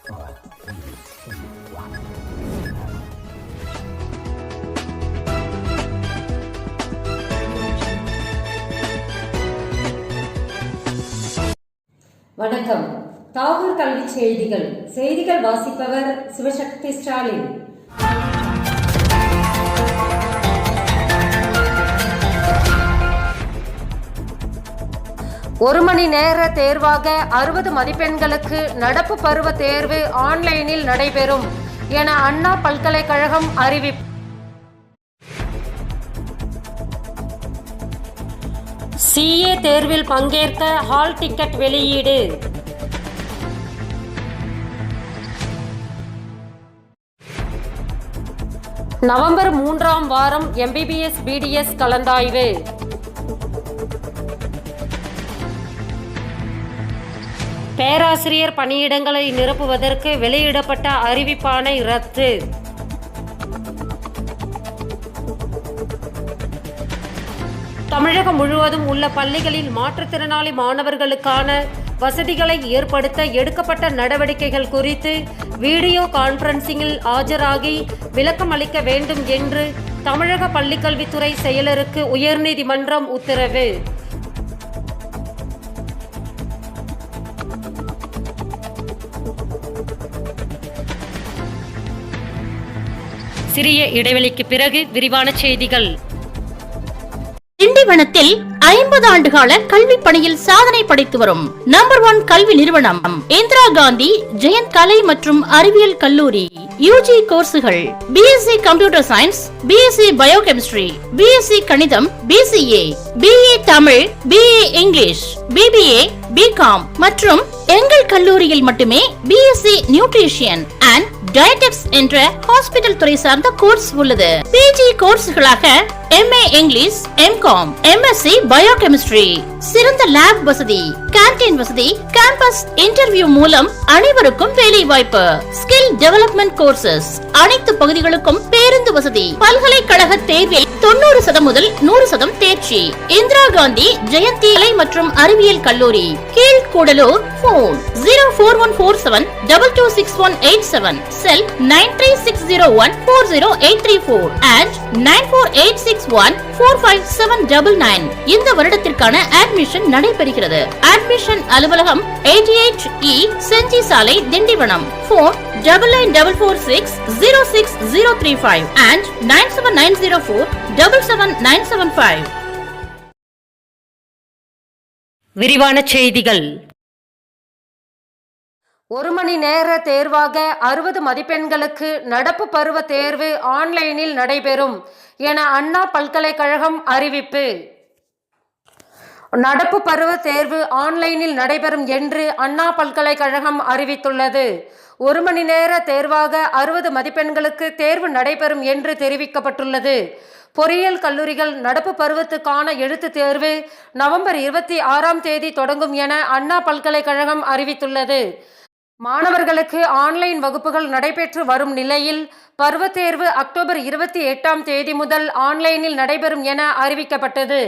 வணக்கம். தாகூர் கல்வி செய்திகள். செய்திகள் வாசிப்பவர் சிவசக்தி ஸ்டாலின். ஒரு மணி நேர தேர்வாக 60 மதிப்பெண்களுக்கு நடப்பு பருவ தேர்வு ஆன்லைனில் நடைபெறும் என அண்ணா பல்கலைக்கழகம் அறிவிப்பு. CA தேர்வில் பங்கேற்க ஹால் டிக்கெட் வெளியீடு. நவம்பர் 3ஆம் வாரம் MBBS BDS கலந்தாய்வு. பேராசிரியர் பணியிடங்களை நிரப்புவதற்கு வெளியிடப்பட்ட அறிவிப்பாணை ரத்து. தமிழகம் முழுவதும் உள்ள பள்ளிகளில் மாற்றுத்திறனாளி மாணவர்களுக்கான வசதிகளை ஏற்படுத்த எடுக்கப்பட்ட நடவடிக்கைகள் குறித்து வீடியோ கான்பரன்சிங்கில் ஆஜராகி விளக்கம் அளிக்க வேண்டும் என்று தமிழக பள்ளிக்கல்வித்துறை செயலருக்கு உயர்நீதிமன்றம் உத்தரவு. சிறிய இடைவெளிக்கு பிறகு விரிவான செய்திகள். திண்டிவனத்தில் 50 ஆண்டுகால கல்வி பணியில் சாதனை படைத்து வரும் நம்பர் 1 கல்வி நிறுவனம் இந்திரா காந்தி ஜெயந்த் கலை மற்றும் அறிவியல் கல்லூரி. UG கோர்சுகள் BSc computer science, BSc biochemistry, BSc கணிதம், BCA, BA Tamil, BA English, BBA, BCom மற்றும் எங்கள் கல்லூரியில் மட்டுமே BSc நியூட்ரிஷியன் அண்ட் டயட்டெக்ஸ் என்ற ஹாஸ்பிட்டல் துறை சார்ந்த கோர்ஸ் உள்ளது. PG கோர்ஸ்களாக MA English, MCom, MSc biochemistry. சிறந்த லேப் வசதி, கேண்டீன் வசதி, கேம்பஸ் இன்டர்வியூ மூலம் அனைவருக்கும் வேலை வாய்ப்பு. ஸ்கில் டெவலப்மெண்ட் கோர்சஸ் அனைத்து பகுதிகளுக்கும் பேருந்து வசதி. பல்கலைக்கழக தேர்வில் 90% முதல் 100% தேர்ச்சி. இந்திரா காந்தி ஜெயந்தி கலை மற்றும் அறிவியல் கல்லூரி, கீழ்கூடலூர். Phone 04147226187, sell 9360140834 and 9486145799. இந்த வருடத்திற்கான அட்மிஷன் நடைபெறுகிறது. அட்மிஷன் அலுவலகம் 88E செஞ்சி சாலை, திண்டிவனம். Phone 9944606035 and 97904779775. விரிவான செய்திகள். ஒரு மணி நேர தேர்வாக 60 மதிப்பெண்களுக்கு நடப்பு பருவ தேர்வு ஆன்லைனில் நடைபெறும் என அண்ணா பல்கலைக்கழகம் அறிவிப்பு. நடப்பு பருவ தேர்வு ஆன்லைனில் நடைபெறும் என்று அண்ணா பல்கலைக்கழகம் அறிவித்துள்ளது. ஒரு மணி நேர தேர்வாக 60 மதிப்பெண்களுக்கு தேர்வு நடைபெறும் என்று தெரிவிக்கப்பட்டுள்ளது. பொறியியல் கல்லூரிகள் நடப்பு பருவத்துக்கான எழுத்து தேர்வு நவம்பர் 26ஆம் தேதி தொடங்கும் என அண்ணா பல்கலைக்கழகம் அறிவித்துள்ளது. மாணவர்களுக்கு ஆன்லைன் வகுப்புகள் நடைபெற்று வரும் நிலையில் பருவ தேர்வு அக்டோபர் 28ஆம் தேதி முதல் ஆன்லைனில் நடைபெறும் என அறிவிக்கப்பட்டது.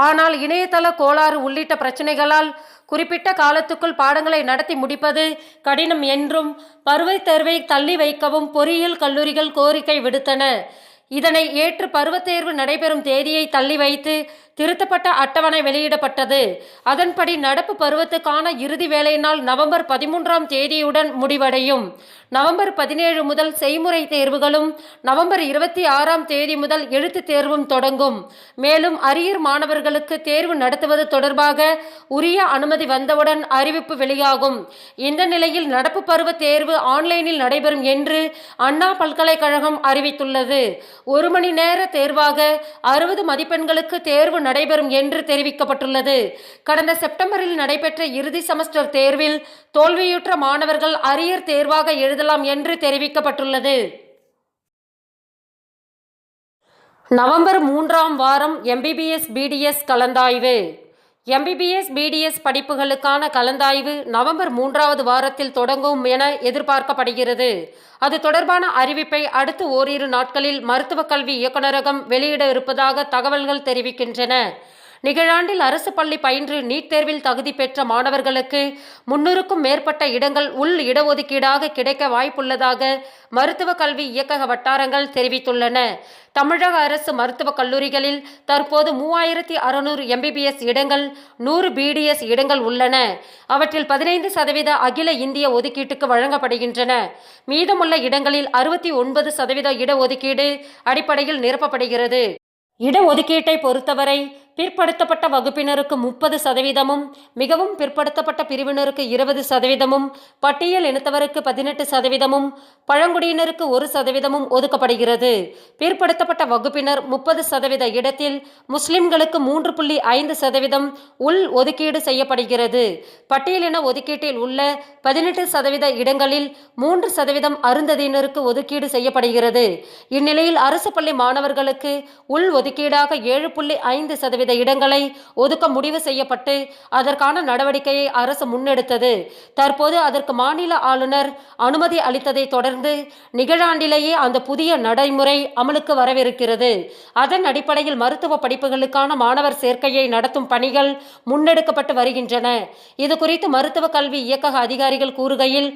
ஆனால் இணையதள கோளாறு உள்ளிட்ட பிரச்சனைகளால் குறிப்பிட்ட காலத்துக்குள் பாடங்களை நடத்தி முடிப்பது கடினம் என்றும் பருவ தேர்வை தள்ளி வைக்கவும் பொறியியல் கல்லூரிகள் கோரிக்கை விடுத்தன. இதனை ஏற்று பருவத் தேர்வு நடைபெறும் தேதியை தள்ளி வைத்து திருத்தப்பட்ட அட்டவணை வெளியிடப்பட்டது. அதன்படி நடப்பு பருவத்துக்கான இறுதி வேலை நாள் நவம்பர் 13ஆம் தேதியுடன் முடிவடையும். நவம்பர் 17 முதல் செய்முறை தேர்வுகளும் நவம்பர் 26ஆம் தேதி முதல் எழுத்து தேர்வும் தொடங்கும். மேலும் அரியர் மாணவர்களுக்கு தேர்வு நடத்துவது தொடர்பாக உரிய அனுமதி வந்தவுடன் அறிவிப்பு வெளியாகும். இந்த நிலையில் நடப்பு பருவ தேர்வு ஆன்லைனில் நடைபெறும் என்று அண்ணா பல்கலைக்கழகம் அறிவித்துள்ளது. ஒரு மணி நேர தேர்வாக 60 மதிப்பெண்களுக்கு தேர்வு நடைபெறும் என்று தெரிவிக்கப்பட்டுள்ளது. கடந்த செப்டம்பரில் நடைபெற்ற இறுதி செமஸ்டர் தேர்வில் தோல்வியுற்ற மாணவர்கள் அரியர் தேர்வாக எழுதலாம் என்று தெரிவிக்கப்பட்டுள்ளது. நவம்பர் 3ஆம் வாரம் MBBS BDS கலந்தாய்வு. MBBS BDS படிப்புகளுக்கான கலந்தாய்வு நவம்பர் 3வது வாரத்தில் தொடங்கும் என எதிர்பார்க்கப்படுகிறது. அது தொடர்பான அறிவிப்பை அடுத்து ஓரிரு நாட்களில் மருத்துவக் கல்வி இயக்குநரகம் வெளியிட இருப்பதாக தகவல்கள் தெரிவிக்கின்றன. நிகழாண்டில் அரசு பள்ளி பயின்று நீட் தேர்வில் தகுதி பெற்ற மாணவர்களுக்கு 300க்கும் மேற்பட்ட இடங்கள் உள் இடஒதுக்கீடாக கிடைக்க வாய்ப்புள்ளதாக மருத்துவ கல்வி இயக்கக வட்டாரங்கள் தெரிவித்துள்ளன. தமிழக அரசு மருத்துவக் கல்லூரிகளில் தற்போது 3600 MBBS இடங்கள், 100 BDS இடங்கள் உள்ளன. அவற்றில் 15% அகில இந்திய ஒதுக்கீட்டுக்கு வழங்கப்படுகின்றன. மீதமுள்ள இடங்களில் 69% இடஒதுக்கீடு அடிப்படையில் நிரப்பப்படுகிறது. இடஒதுக்கீட்டை பொறுத்தவரை பிற்படுத்தப்பட்ட வகுப்பினருக்கு 30%, மிகவும் பிற்படுத்தப்பட்ட பிரிவினருக்கு 20%, பட்டியல் இனத்தவருக்கு 18%, பழங்குடியினருக்கு 1% ஒதுக்கப்படுகிறது. பிற்படுத்தப்பட்ட வகுப்பினர் 30% இடத்தில் முஸ்லிம்களுக்கு 3.5% உள் ஒதுக்கீடு செய்யப்படுகிறது. பட்டியலின ஒதுக்கீட்டில் உள்ள 18% இடங்களில் 3% அருந்ததியினருக்கு ஒதுக்கீடு செய்யப்படுகிறது. இந்நிலையில் அரசு பள்ளி மாணவர்களுக்கு உள் ஒதுக்கீடாக 7.5% இடங்களை ஒதுக்க முடிவு செய்யப்பட்டு அதற்கான நடவடிக்கையை அரசு முன்னெடுத்தது. தற்போது அதற்கு மாநில ஆளுநர் அனுமதி அளித்ததை தொடர்ந்து நிகழாண்டிலேயே அந்த புதிய நடைமுறை அமலுக்கு வரவிருக்கிறது. அதன் அடிப்படையில் மருத்துவ படிப்புகளுக்கான மாணவர் சேர்க்கையை நடத்தும் பணிகள் முன்னெடுக்கப்பட்டு வருகின்றன. இது குறித்து மருத்துவ கல்வி இயக்கக அதிகாரிகள் கூறுகையில்,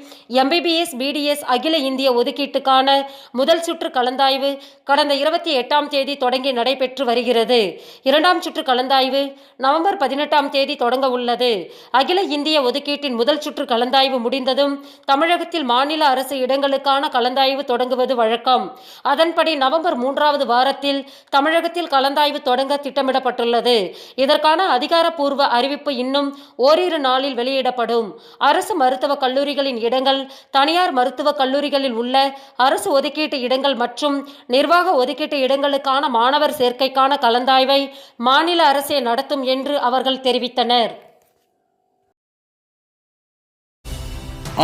MBBS BDS அகில இந்திய ஒதுக்கீட்டுக்கான முதல் சுற்று கலந்தாய்வு கடந்த 28ஆம் தேதி தொடங்கி நடைபெற்று வருகிறது. இரண்டாம் சுற்று கலந்தாய்வு நவம்பர் 18ஆம் தேதி தொடங்க உள்ளது. அகில இந்திய ஒதுக்கீட்டின் முதல் சுற்று கலந்தாய்வு முடிந்ததும் தமிழகத்தில் மாநில அரசு இடங்களுக்கான கலந்தாய்வு தொடங்குவது வழக்கம். அதன்படி நவம்பர் 3வது வாரத்தில் தமிழகத்தில் கலந்தாய்வு தொடங்க திட்டமிடப்பட்டுள்ளது. இதற்கான அதிகாரப்பூர்வ அறிவிப்பு இன்னும் ஓரிரு நாளில் வெளியிடப்படும். அரசு மருத்துவக் கல்லூரிகளின் இடங்கள், தனியார் மருத்துவக் கல்லூரிகளில் உள்ள அரசு ஒதுக்கீட்டு இடங்கள் மற்றும் நிர்வாக ஒதுக்கீட்டு இடங்களுக்கான மாணவர் சேர்க்கைக்கான கலந்தாய்வை மாநில அரசே நடத்தும் என்று அவர்கள் தெரிவித்தனர்.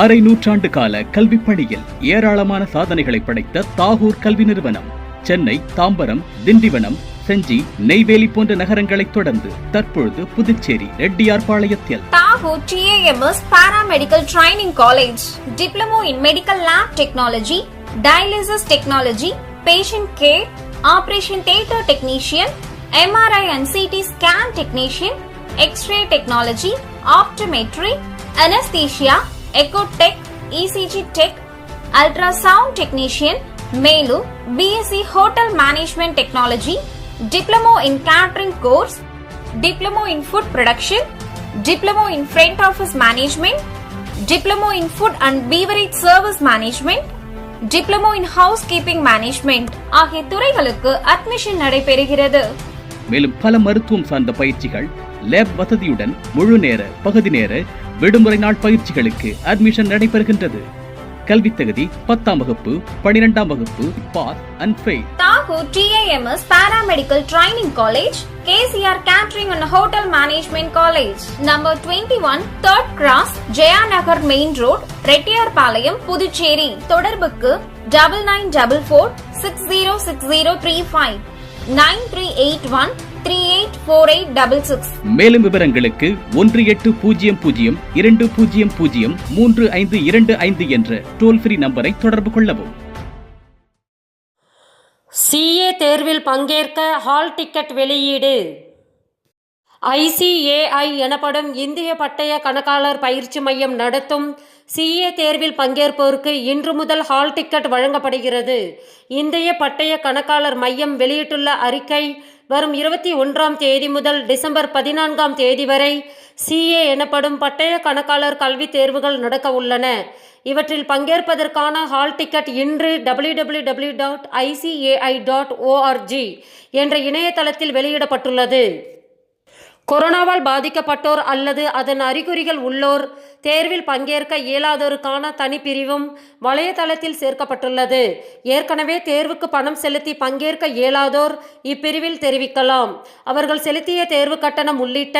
அரை நூற்றாண்டு கால கல்வி பணியில் ஏராளமான சாதனைகளை படைத்த தாகூர் கல்வி நிறுவனம் சென்னை, தாம்பரம், திண்டிவனம், செஞ்சி, நெய்வேலி போன்ற நகரங்களைத் தொடர்ந்து தற்பொழுது Puducherry ரெட்டியார்பாளையத்தில் Tahoe TAMS Paramedical Training College, Diploma in Medical Lab Technology, Dialysis Technology, Patient Care, Operation Theatre Technician, MRI and CT Scan Technician, X-ray Technology, Optometry, Anesthesia, Echo Tech, ECG Tech, Ultrasound Technician, மேலும் BSc Hotel Management Technology, Diploma in Catering Course, Diploma in Food Production, Diploma in Front Office Management, Diploma in Food and Beverage Service Management, Diploma in Housekeeping Management ஆகிய துறைகளுக்கு admission நடைபெறுகிறது. மேலும் பல மருத்துவம் சார்ந்த பயிற்சிகள், lab வசதியுடன் முழு நேர, பகுதி நேர, விடுமுறை நாள் பயிற்சிகளுக்கு அட்மிஷன் நடைபெறுகின்றது. கல்வி தகுதி 10ஆம் வகுப்பு, 12ஆம் வகுப்பு, pass and fail. Tahoe TAMS Paramedical Training College, KCR Catering and Hotel Management College, number 21, 3rd Cross, Jayanagar Main Road, Reddiarpalayam, Puducherry. தொடர்புக்கு 9944606035, 9381384866. மேலும் விவரங்களுக்கு 180020035225 என்ற டோல் ஃப்ரீ நம்பரை தொடர்பு கொள்ளவும். CA தேர்வில் பங்கேற்க ஹால் டிக்கெட் வெளியீடு. ICAI எனப்படும் இந்திய பட்டய கணக்காளர் பயிற்சி மையம் நடத்தும் CA தேர்வில் பங்கேற்போருக்கு இன்று முதல் ஹால் டிக்கெட் வழங்கப்படுகிறது. இந்திய பட்டய கணக்காளர் மையம் வெளியிட்டுள்ள அறிக்கை, வரும் 21ஆம் தேதி முதல் டிசம்பர் 14ஆம் தேதி வரை CA எனப்படும் பட்டய கணக்காளர் கல்வி தேர்வுகள் நடக்க உள்ளன. இவற்றில் பங்கேற்பதற்கான ஹால் டிக்கெட் இன்று www.icai.org என்ற இணையதளத்தில் வெளியிடப்பட்டுள்ளது. கொரோனாவால் பாதிக்கப்பட்டோர் அல்லது அதன் அறிகுறிகள் உள்ளோர் தேர்வில் பங்கேற்க இயலாதோருக்கான தனிப்பிரிவும் வலைதளத்தில் சேர்க்கப்பட்டுள்ளது. ஏற்கனவே தேர்வுக்கு பணம் செலுத்தி பங்கேற்க இயலாதோர் இப்பிரிவில் தெரிவிக்கலாம். அவர்கள் செலுத்திய தேர்வு கட்டணம் உள்ளிட்ட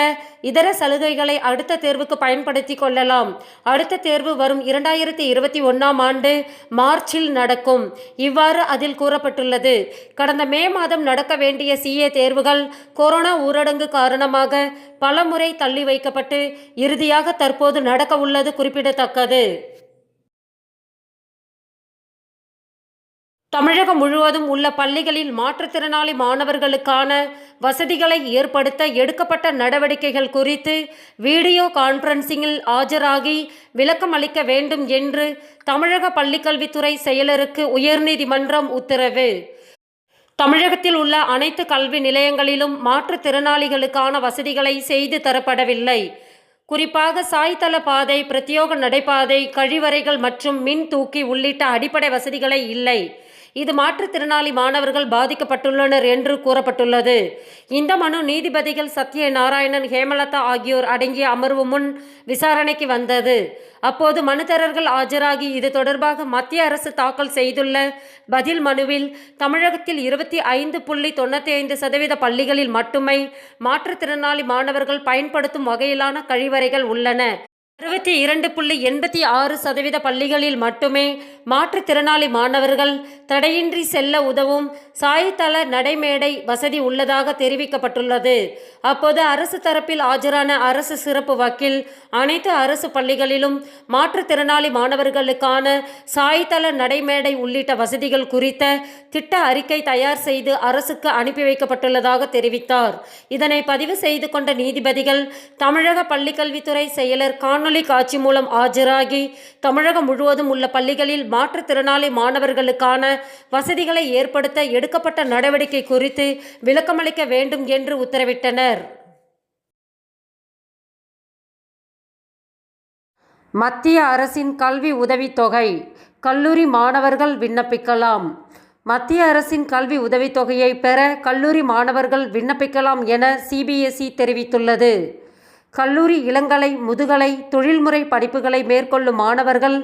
இதர சலுகைகளை அடுத்த தேர்வுக்கு பயன்படுத்தி கொள்ளலாம். அடுத்த தேர்வு வரும் 2021ஆம் ஆண்டு மார்ச்சில் நடக்கும். இவ்வாறு அதில் கூறப்பட்டுள்ளது. கடந்த மே மாதம் நடக்க வேண்டிய CA தேர்வுகள் கொரோனா ஊரடங்கு காரணமாக பல முறை தள்ளி வைக்கப்பட்டு இறுதியாக தற்போது நடக்க உள்ளது குறிப்பிடத்தக்கது. தமிழகம் முழுவதும் உள்ள பள்ளிகளில் மாற்றுத்திறனாளி மாணவர்களுக்கான வசதிகளை ஏற்படுத்த எடுக்கப்பட்ட நடவடிக்கைகள் குறித்து வீடியோ கான்ஃபரன்சிங்கில் ஆஜராகி விளக்கம் அளிக்க வேண்டும் என்று தமிழக பள்ளிக்கல்வித்துறை செயலருக்கு உயர்நீதிமன்றம் உத்தரவு. தமிழகத்தில் உள்ள அனைத்து கல்வி நிலையங்களிலும் மாற்றுத்திறனாளிகளுக்கான வசதிகளை செய்து தரப்படவில்லை. குறிப்பாக சாய்தள பாதை, பிரத்யோக நடைபாதை, கழிவறைகள் மற்றும் மின் தூக்கி உள்ளிட்ட அடிப்படை வசதிகளை இல்லை. இது மாற்றுத்திறனாளி மாணவர்கள் பாதிக்கப்பட்டுள்ளனர் என்று கூறப்பட்டுள்ளது. இந்த மனு நீதிபதிகள் சத்யநாராயணன், ஹேமலதா ஆகியோர் அடங்கிய அமர்வு முன் விசாரணைக்கு வந்தது. அப்போது மனுதாரர்கள் ஆஜராகி இது தொடர்பாக மத்திய அரசு தாக்கல் செய்துள்ள பதில் மனுவில் தமிழகத்தில் 25.95% பள்ளிகளில் மட்டுமே மாற்றுத்திறனாளி மாணவர்கள் பயன்படுத்தும் வகையிலான கழிவறைகள் உள்ளன. 62.86% பள்ளிகளில் மட்டுமே மாற்றுத்திறனாளி மாணவர்கள் தடையின்றி செல்ல உதவும் சாய்தள நடைமேடை வசதி உள்ளதாக தெரிவிக்கப்பட்டுள்ளது. அப்போது அரசு தரப்பில் ஆஜரான அரசு சிறப்பு வக்கீல், அனைத்து அரசு பள்ளிகளிலும் மாற்றுத்திறனாளி மாணவர்களுக்கான சாய்தள நடைமேடை உள்ளிட்ட வசதிகள் குறித்த திட்ட அறிக்கை தயார் செய்து அரசுக்கு அனுப்பி வைக்கப்பட்டுள்ளதாக தெரிவித்தார். இதனை பதிவு செய்து கொண்ட நீதிபதிகள் தமிழக பள்ளிக்கல்வித்துறை செயலர் காணொலி காட்சி மூலம் ஆஜராகி தமிழகம் முழுவதும் உள்ள பள்ளிகளில் மாற்றுத்திறனாளி மாணவர்களுக்கான வசதிகளை ஏற்படுத்த எடுக்கப்பட்ட நடவடிக்கை குறித்து விளக்கமளிக்க வேண்டும் என்று உத்தரவிட்டனர். மத்திய அரசின் கல்வி உதவித்தொகை கல்லூரி மாணவர்கள் விண்ணப்பிக்கலாம். மத்திய அரசின் கல்வி உதவித்தொகையை பெற கல்லூரி மாணவர்கள் விண்ணப்பிக்கலாம் என CBSE தெரிவித்துள்ளது. கல்லூரி, இளங்கலை, முதுகலை, தொழில்முறை படிப்புகளை மேற்கொள்ளும் மாணவர்கள்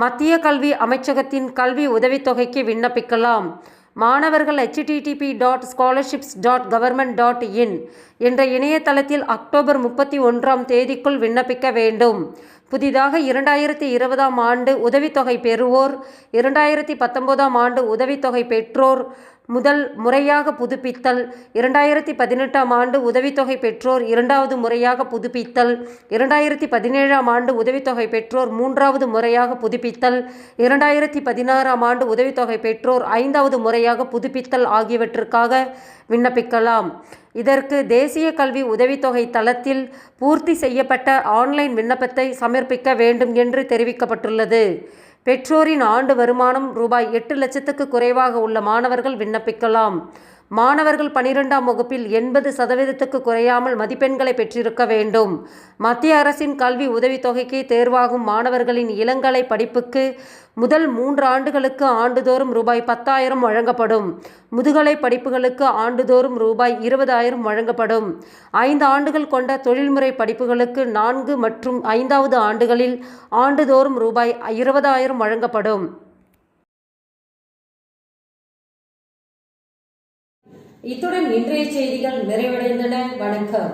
மத்திய கல்வி அமைச்சகத்தின் கல்வி உதவித்தொகைக்கு விண்ணப்பிக்கலாம். மாணவர்கள் http://scholarships.government.in என்ற இணையதளத்தில் அக்டோபர் 31ஆம் தேதிக்குள் விண்ணப்பிக்க வேண்டும். புதிதாக 2020ஆம் ஆண்டு உதவித்தொகை பெறுவோர், 2019ஆம் ஆண்டு உதவித்தொகை பெற்றோர், முதல் முறையாக புதுப்பித்தல், 2018ஆம் ஆண்டு உதவித்தொகை பெற்றோர் இரண்டாவது முறையாக புதுப்பித்தல், 2017ஆம் ஆண்டு உதவித்தொகை பெற்றோர் மூன்றாவது முறையாக புதுப்பித்தல், 2016ஆம் ஆண்டு உதவித்தொகை பெற்றோர் ஐந்தாவது முறையாக புதுப்பித்தல் ஆகியவற்றுக்காக விண்ணப்பிக்கலாம். இதற்கு தேசிய கல்வி உதவித்தொகை தளத்தில் பூர்த்தி செய்யப்பட்ட ஆன்லைன் விண்ணப்பத்தை சமர்ப்பிக்க வேண்டும் என்று தெரிவிக்கப்பட்டுள்ளது. பெற்றோரின் ஆண்டு வருமானம் ரூபாய் 8 லட்சத்துக்கு குறைவாக உள்ள மாணவர்கள் விண்ணப்பிக்கலாம். மாணவர்கள் 12ஆம் வகுப்பில் 80% குறையாமல் மதிப்பெண்களை பெற்றிருக்க வேண்டும். மத்திய அரசின் கல்வி உதவித்தொகைக்கு தேர்வாகும் மாணவர்களின் இளங்கலை படிப்புக்கு முதல் 3 ஆண்டுகளுக்கு ஆண்டுதோறும் ரூபாய் 10,000 வழங்கப்படும். முதுகலை படிப்புகளுக்கு ஆண்டுதோறும் ரூபாய் 20,000 வழங்கப்படும். 5 ஆண்டுகள் கொண்ட தொழில்முறை படிப்புகளுக்கு 4 மற்றும் 5வது ஆண்டுகளில் ஆண்டுதோறும் ரூபாய் 20,000 வழங்கப்படும். இத்துடன் இன்றைய செய்திகள் நிறைவடைந்தன. வணக்கம்.